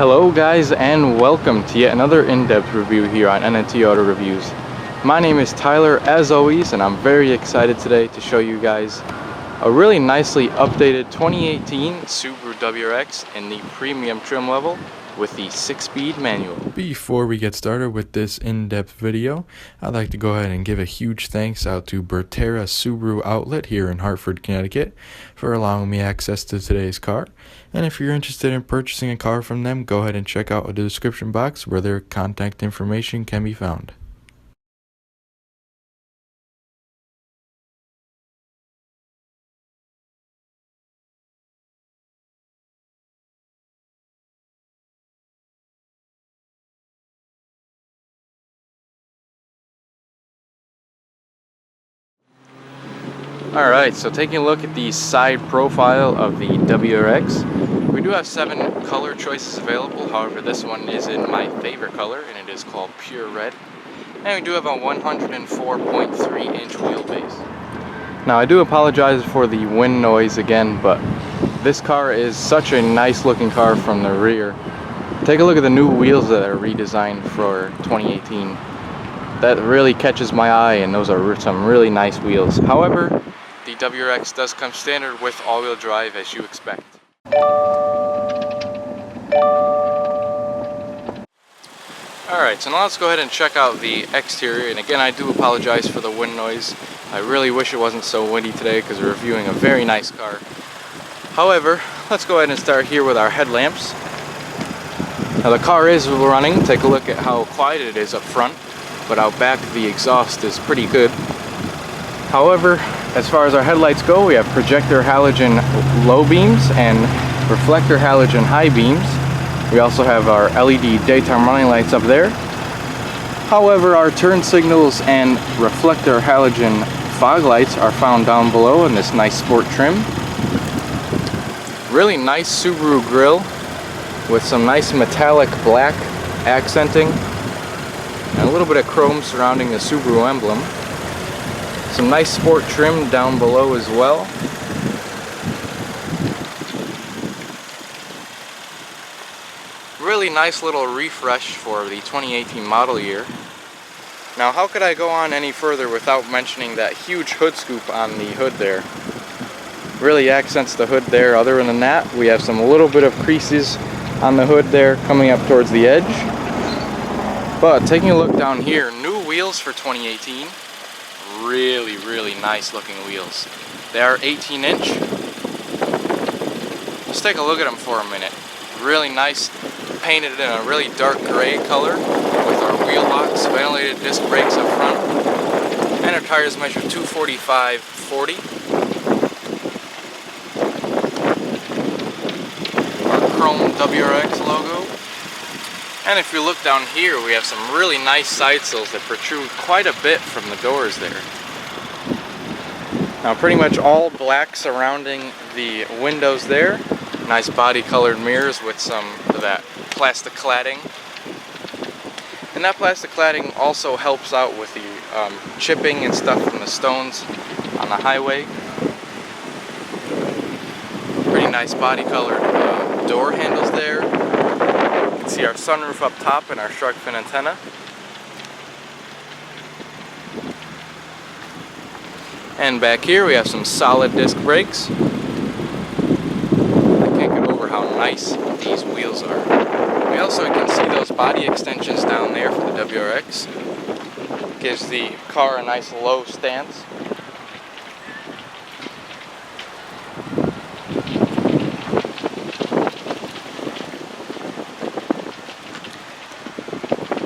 Hello guys, and welcome to yet another in-depth review here on NNT Auto Reviews. My name is Tyler as always, and I'm very excited today to show you guys a really nicely updated 2018 Subaru WRX in the premium trim level with the 6-speed manual. Before we get started with this in-depth video, I'd like to go ahead and give a huge thanks out to Bertera Subaru outlet here in Hartford, Connecticut for allowing me access to today's car. And if you're interested in purchasing a car from them, go ahead and check out the description box where their contact information can be found. Alright, so taking a look at the side profile of the WRX, we do have 7 color choices available. However, this one is in my favorite color, and it is called Pure Red. And we do have a 104.3 inch wheelbase. Now, I do apologize for the wind noise again, but this car is such a nice looking car from the rear. Take a look at the new wheels that are redesigned for 2018. That really catches my eye, and those are some really nice wheels. However, the WRX does come standard with all-wheel drive, as you expect. Alright, so now let's go ahead and check out the exterior. And again, I do apologize for the wind noise. I really wish it wasn't so windy today because we're reviewing a very nice car. However, let's go ahead and start here with our headlamps. Now the car is running. Take a look at how quiet it is up front, but out back the exhaust is pretty good. However, as far as our headlights go, we have projector halogen low beams and reflector halogen high beams. We also have our LED daytime running lights up there. However, our turn signals and reflector halogen fog lights are found down below in this nice sport trim. Really nice Subaru grille with some nice metallic black accenting and a little bit of chrome surrounding the Subaru emblem. Some nice sport trim down below as well. Really nice little refresh for the 2018 model year. Now, how could I go on any further without mentioning that huge hood scoop on the hood there? Really accents the hood there. Other than that, we have some little bit of creases on the hood there coming up towards the edge. But taking a look down here, new wheels for 2018. Really nice looking wheels. They are 18 inch. Let's take a look at them for a minute. Really nice, painted in a really dark gray color with our wheel locks, ventilated disc brakes up front, and our tires measure 245/40. Our chrome WRX logo. And if you look down here, we have some really nice side sills that protrude quite a bit from the doors there. Now, pretty much all black surrounding the windows there. Nice body colored mirrors with some of that plastic cladding. And that plastic cladding also helps out with the chipping and stuff from the stones on the highway. Pretty nice body colored door handles there. You can see our sunroof up top and our shark fin antenna. And back here we have some solid disc brakes. I can't get over how nice these wheels are. We also can see those body extensions down there for the WRX. Gives the car a nice low stance.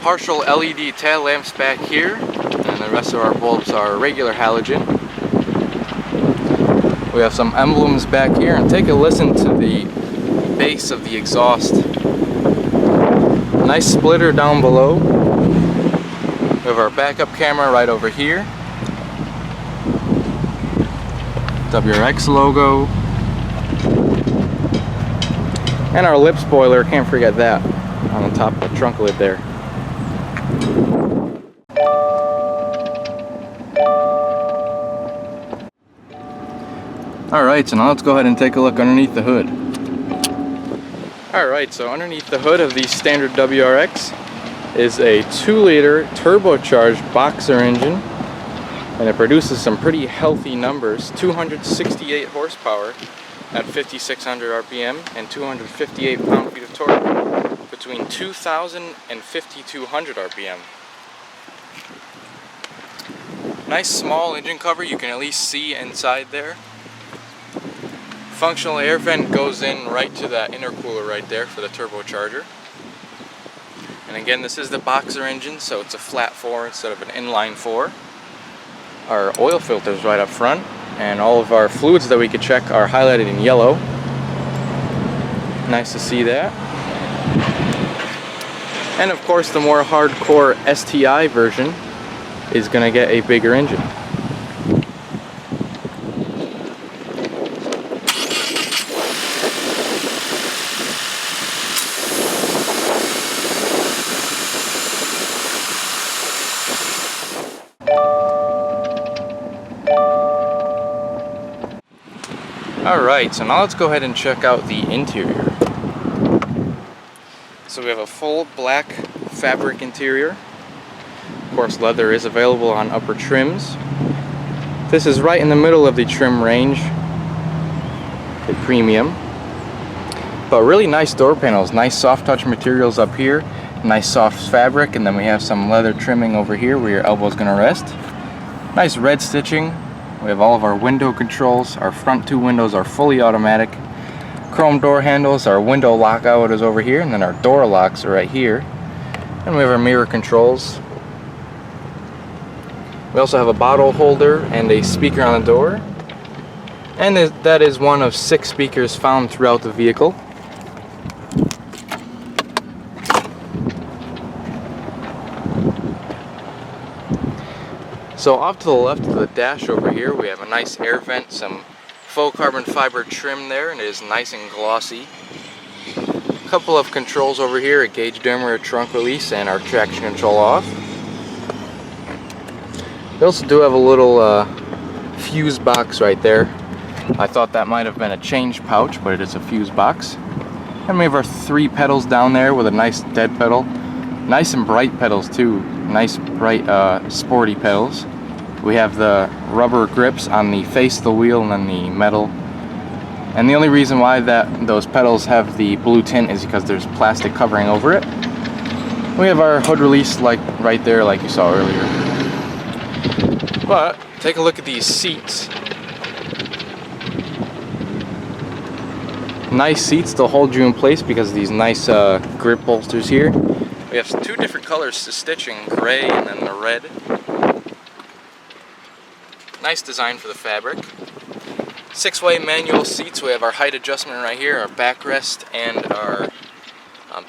Partial LED tail lamps back here, and the rest of our bulbs are regular halogen. We have some emblems back here, and take a listen to the bass of the exhaust. Nice splitter down below. We have our backup camera right over here. WRX logo. And our lip spoiler, can't forget that, on the top of the trunk lid there. Alright, so now let's go ahead and take a look underneath the hood. Alright, so underneath the hood of the standard WRX is a 2-liter turbocharged boxer engine, and it produces some pretty healthy numbers. 268 horsepower at 5,600 RPM and 258 pound-feet of torque between 2,000 and 5,200 RPM. Nice small engine cover, you can at least see inside there. Functional air vent goes in right to that intercooler right there for the turbocharger. And again, this is the boxer engine, so it's a flat 4 instead of an inline 4. Our oil filter is right up front, and all of our fluids that we could check are highlighted in yellow. Nice to see that. And of course, the more hardcore STI version is going to get a bigger engine. Alright, so now let's go ahead and check out the interior. So we have a full black fabric interior. Of course, leather is available on upper trims. This is right in the middle of the trim range, the premium. But really nice door panels, nice soft touch materials up here, nice soft fabric, and then we have some leather trimming over here where your elbow is going to rest. Nice red stitching. We have all of our window controls. Our front 2 windows are fully automatic. Chrome door handles. Our window lockout is over here, and then our door locks are right here. And we have our mirror controls. We also have a bottle holder and a speaker on the door. And that is one of 6 speakers found throughout the vehicle. So off to the left of the dash over here, we have a nice air vent, some faux carbon fiber trim there, and it is nice and glossy. A couple of controls over here, a gauge dimmer, a trunk release, and our traction control off. We also do have a little fuse box right there. I thought that might have been a change pouch, but it is a fuse box. And we have our 3 pedals down there with a nice dead pedal. Nice and bright pedals too. Nice bright sporty pedals. We have the rubber grips on the face of the wheel and then the metal. And the only reason why those pedals have the blue tint is because there's plastic covering over it. We have our hood release like right there, like you saw earlier. But take a look at these seats. Nice seats to hold you in place because of these nice grip bolsters here. We have 2 different colors to stitching, gray and then the red. Nice design for the fabric. 6-way manual seats. We have our height adjustment right here, our backrest, and our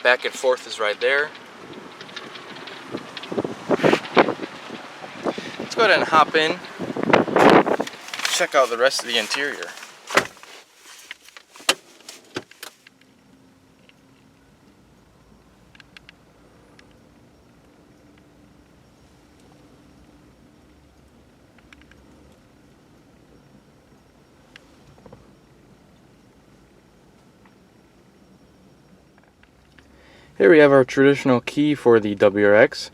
back and forth is right there. Let's go ahead and hop in, check out the rest of the interior. Here we have our traditional key for the WRX.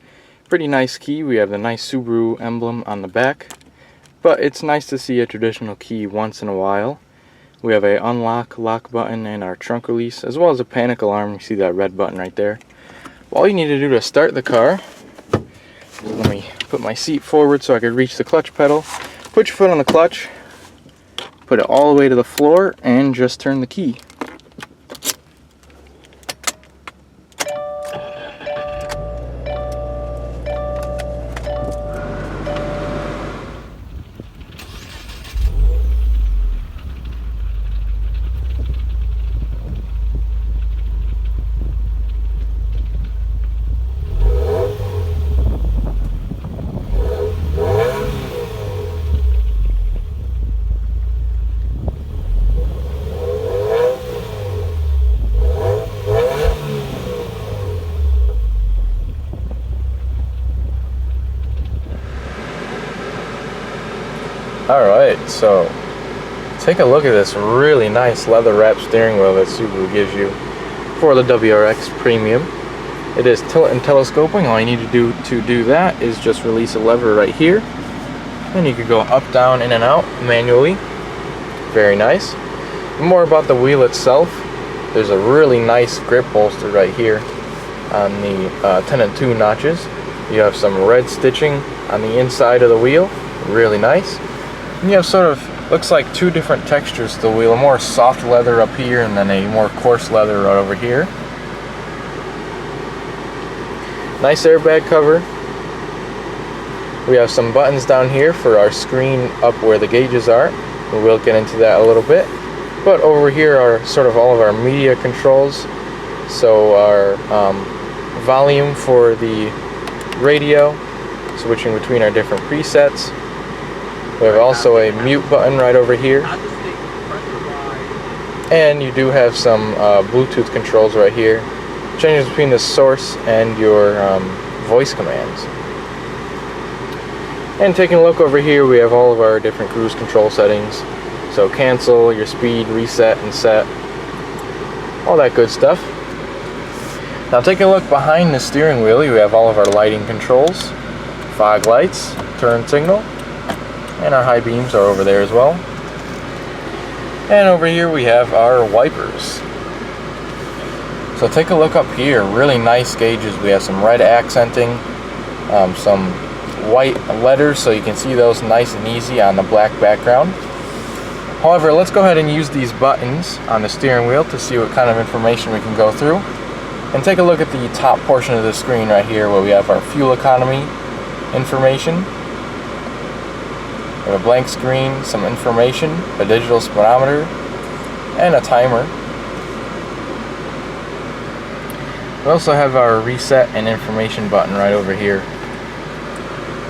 Pretty nice key. We have the nice Subaru emblem on the back. But it's nice to see a traditional key once in a while. We have a unlock lock button and our trunk release, as well as a panic alarm. You see that red button right there. All you need to do to start the car, let me put my seat forward so I can reach the clutch pedal. Put your foot on the clutch, put it all the way to the floor, and just turn the key. Alright, so take a look at this really nice leather wrapped steering wheel that Subaru gives you. for the WRX Premium. It is tilt and telescoping. All you need to do that is just release a lever right here, and you can go up, down, in and out manually. Very nice. More about the wheel itself. There's a really nice grip bolster right here on the 10 and 2 notches. You have some red stitching on the inside of the wheel, really nice. And you have sort of, looks like two different textures to the wheel, a more soft leather up here and then a more coarse leather right over here. Nice airbag cover. We have some buttons down here for our screen up where the gauges are. We'll get into that a little bit. But over here are sort of all of our media controls. So our volume for the radio, switching between our different presets. We have also a mute button right over here. And you do have some Bluetooth controls right here. Changes between the source and your voice commands. And taking a look over here, we have all of our different cruise control settings. So cancel, your speed, reset, and set. All that good stuff. Now taking a look behind the steering wheel, you have all of our lighting controls, fog lights, turn signal, and our high beams are over there as well. And over here we have our wipers. So take a look up here, really nice gauges. We have some red accenting, some white letters so you can see those nice and easy on the black background. However, let's go ahead and use these buttons on the steering wheel to see what kind of information we can go through. And take a look at the top portion of the screen right here where we have our fuel economy information. We have a blank screen, some information, a digital speedometer, and a timer. We also have our reset and information button right over here.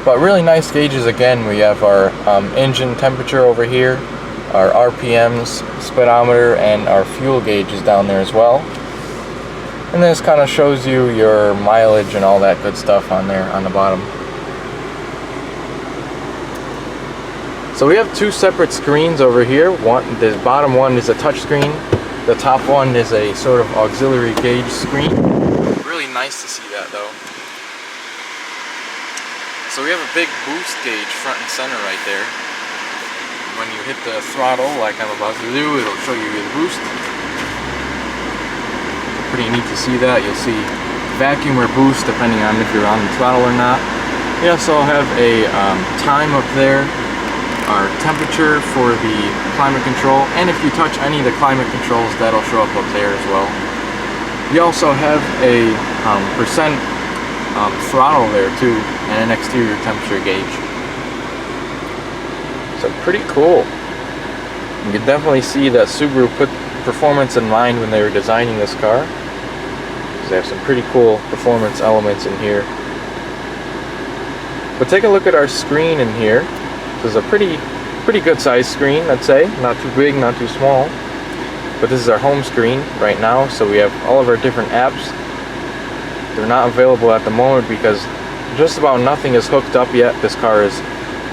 But really nice gauges again. We have our engine temperature over here, our RPMs, speedometer, and our fuel gauges down there as well. And this kind of shows you your mileage and all that good stuff on there on the bottom. So we have two separate screens over here. The bottom one is a touch screen. The top one is a sort of auxiliary gauge screen. Really nice to see that though. So we have a big boost gauge front and center right there. When you hit the throttle like I'm about to do, it'll show you the boost. Pretty neat to see that. You'll see vacuum or boost depending on if you're on the throttle or not. We also have a time up there, our temperature for the climate control, and if you touch any of the climate controls, that'll show up there as well. You also have a percent throttle there too, and an exterior temperature gauge. So pretty cool. You can definitely see that Subaru put performance in mind when they were designing this car. They have some pretty cool performance elements in here. But take a look at our screen in here. This is a pretty good sized screen, I'd say. Not too big, not too small. But this is our home screen right now, so we have all of our different apps. They're not available at the moment because just about nothing is hooked up yet. This car is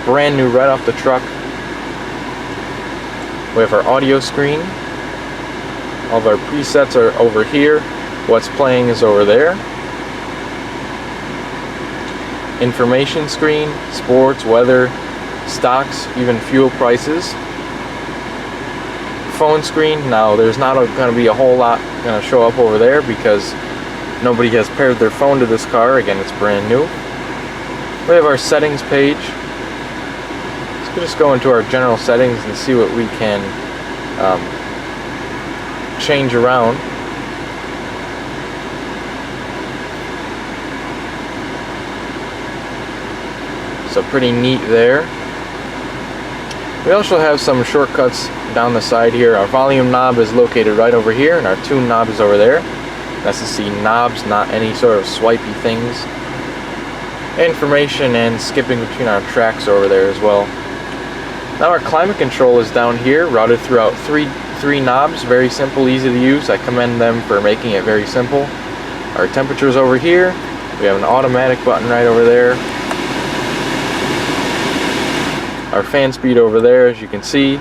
brand new right off the truck. We have our audio screen. All of our presets are over here. What's playing is over there. Information screen, sports, weather, stocks, even fuel prices. Phone screen. Now there's not going to be a whole lot going to show up over there because nobody has paired their phone to this car. Again, it's brand new. We have our settings page. Let's just go into our general settings and see what we can change around. So pretty neat there. We also have some shortcuts down the side here. Our volume knob is located right over here, and our tune knob is over there. That's to see knobs, not any sort of swipey things. Information and skipping between our tracks over there as well. Now our climate control is down here, routed throughout three knobs. Very simple, easy to use. I commend them for making it very simple. Our temperature is over here. We have an automatic button right over there. Our fan speed over there, as you can see.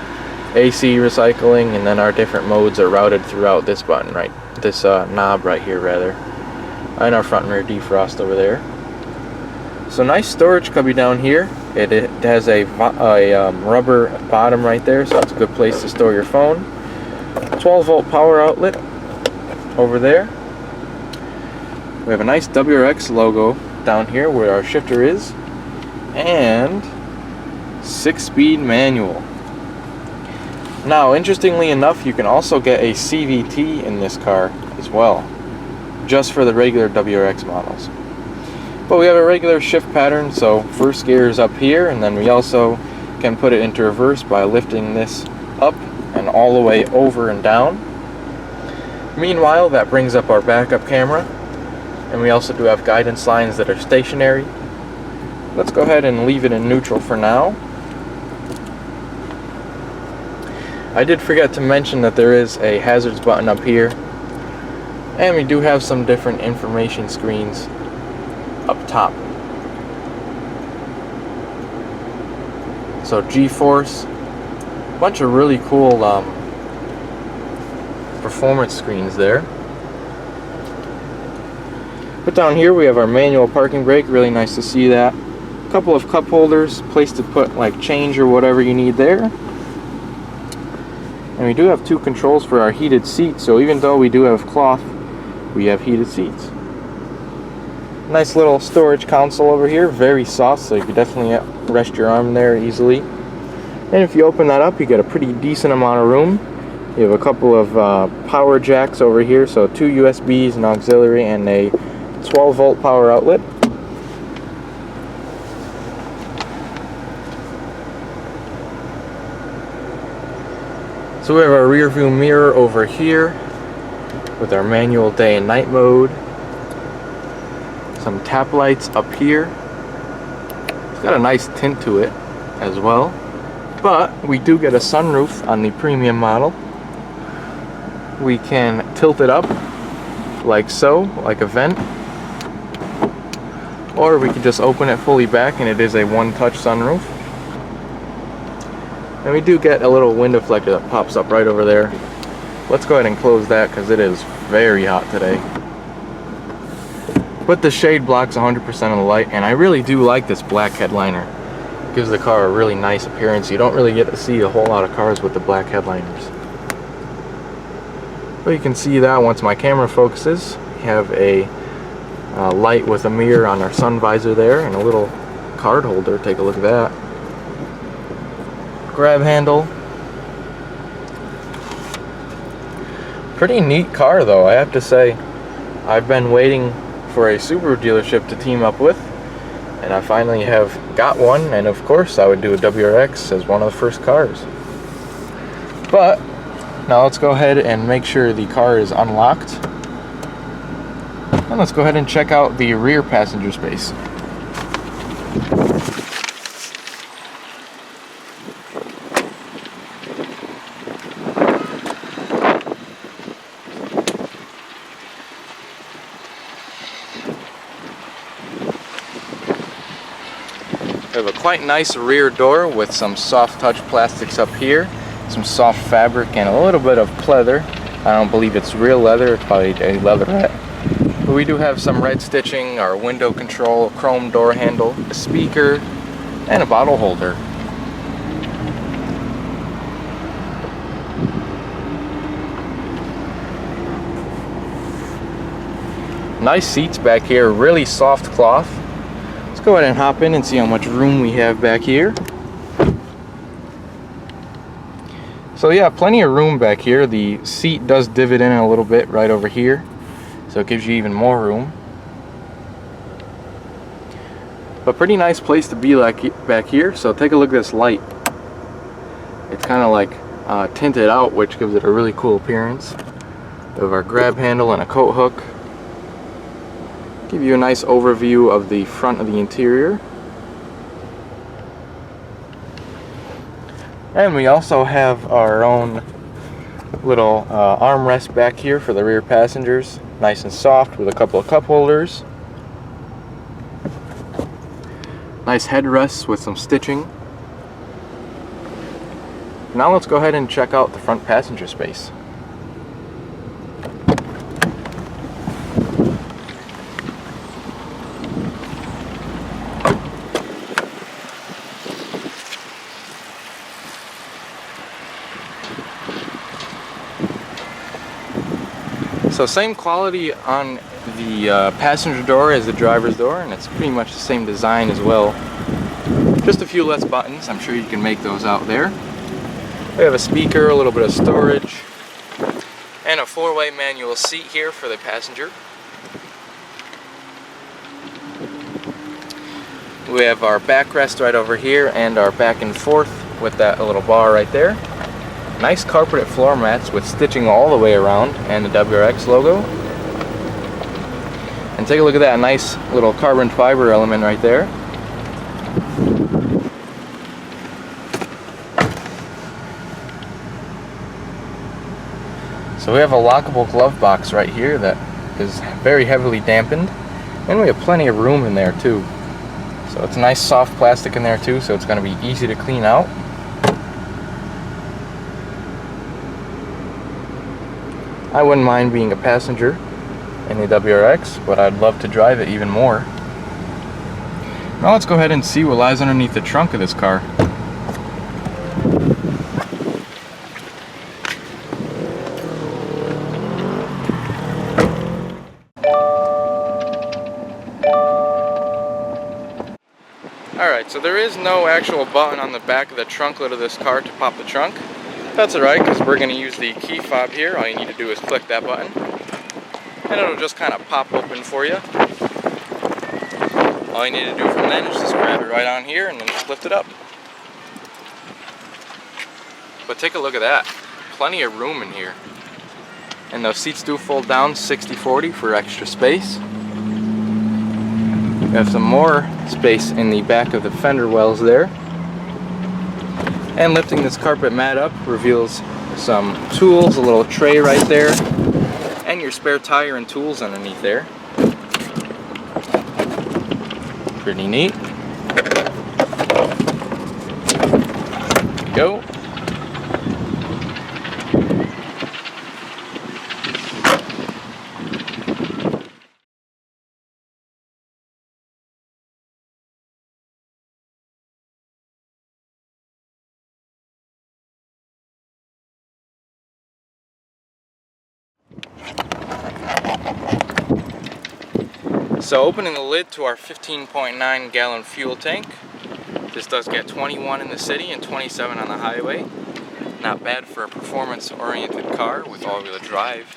AC recycling, and then our different modes are routed throughout this button, right? This knob right here, rather. And our front and rear defrost over there. So nice storage cubby down here. It has a rubber bottom right there, so it's a good place to store your phone. 12-volt power outlet over there. We have a nice WRX logo down here where our shifter is, and 6-speed manual. Now, interestingly enough, you can also get a CVT in this car as well, just for the regular WRX models. But we have a regular shift pattern, so first gear is up here, and then we also can put it into reverse by lifting this up and all the way over and down. Meanwhile, that brings up our backup camera, and we also do have guidance lines that are stationary. Let's go ahead and leave it in neutral for now. I did forget to mention that there is a hazards button up here, and we do have some different information screens up top. So G-force, a bunch of really cool performance screens there. But down here we have our manual parking brake, really nice to see that. A couple of cup holders, place to put like change or whatever you need there. And we do have 2 controls for our heated seats, so even though we do have cloth, we have heated seats. Nice little storage console over here, very soft, so you can definitely rest your arm there easily. And if you open that up, you get a pretty decent amount of room. You have a couple of power jacks over here, so 2 USBs, an auxiliary, and a 12-volt power outlet. So we have our rear view mirror over here with our manual day and night mode. Some tap lights up here. It's got a nice tint to it as well. But we do get a sunroof on the premium model. We can tilt it up like so, like a vent. Or we can just open it fully back and it is a one-touch sunroof. And we do get a little wind deflector that pops up right over there. Let's go ahead and close that because it is very hot today. But the shade blocks 100% of the light, and I really do like this black headliner. It gives the car a really nice appearance. You don't really get to see a whole lot of cars with the black headliners. But you can see that once my camera focuses. We have a light with a mirror on our sun visor there, and a little card holder. Take a look at that. Grab handle. Pretty neat car though, I have to say. I've been waiting for a Subaru dealership to team up with, and I finally have got one, and of course I would do a WRX as one of the first cars. But now let's go ahead and make sure the car is unlocked, and let's go ahead and check out the rear passenger space. We have a quite nice rear door with some soft touch plastics up here, some soft fabric, and a little bit of pleather. I don't believe it's real leather, it's probably a leatherette. But we do have some red stitching, our window control, chrome door handle, a speaker, and a bottle holder. Nice seats back here, really soft cloth. Let's go ahead and hop in and see how much room we have back here. So yeah, plenty of room back here. The seat does divot in a little bit right over here, so it gives you even more room. But pretty nice place to be like back here. So take a look at this light. It's kind of like tinted out, which gives it a really cool appearance. We have our grab handle and a coat hook. Give you a nice overview of the front of the interior. And we also have our own little armrest back here for the rear passengers. Nice and soft with a couple of cup holders. Nice headrests with some stitching. Now let's go ahead and check out the front passenger space. So same quality on the passenger door as the driver's door, and it's pretty much the same design as well. Just a few less buttons. I'm sure you can make those out there. We have a speaker, a little bit of storage, and a 4-way manual seat here for the passenger. We have our backrest right over here and our back and forth with that little bar right there. Nice carpeted floor mats with stitching all the way around and the WRX logo. And take a look at that nice little carbon fiber element right there. So we have a lockable glove box right here that is very heavily dampened, and we have plenty of room in there too. So it's nice soft plastic in there too, so it's going to be easy to clean out. I wouldn't mind being a passenger in the WRX, but I'd love to drive it even more. Now let's go ahead and see what lies underneath the trunk of this car. Alright, so there is no actual button on the back of the trunk lid of this car to pop the trunk. That's alright, because we're going to use the key fob here. All you need to do is click that button, and it'll just kind of pop open for you. All you need to do from then is just grab it right on here and then just lift it up. But take a look at that. Plenty of room in here. And those seats do fold down 60-40 for extra space. We have some more space in the back of the fender wells there. And lifting this carpet mat up reveals some tools, a little tray right there, and your spare tire and tools underneath there. Pretty neat. Go. So opening the lid to our 15.9 gallon fuel tank. This does get 21 in the city and 27 on the highway. Not bad for a performance-oriented car with all-wheel drive.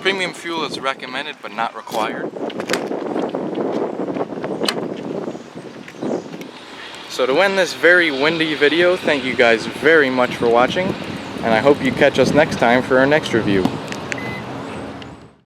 Premium fuel is recommended but not required. So to end this very windy video, thank you guys very much for watching, and I hope you catch us next time for our next review.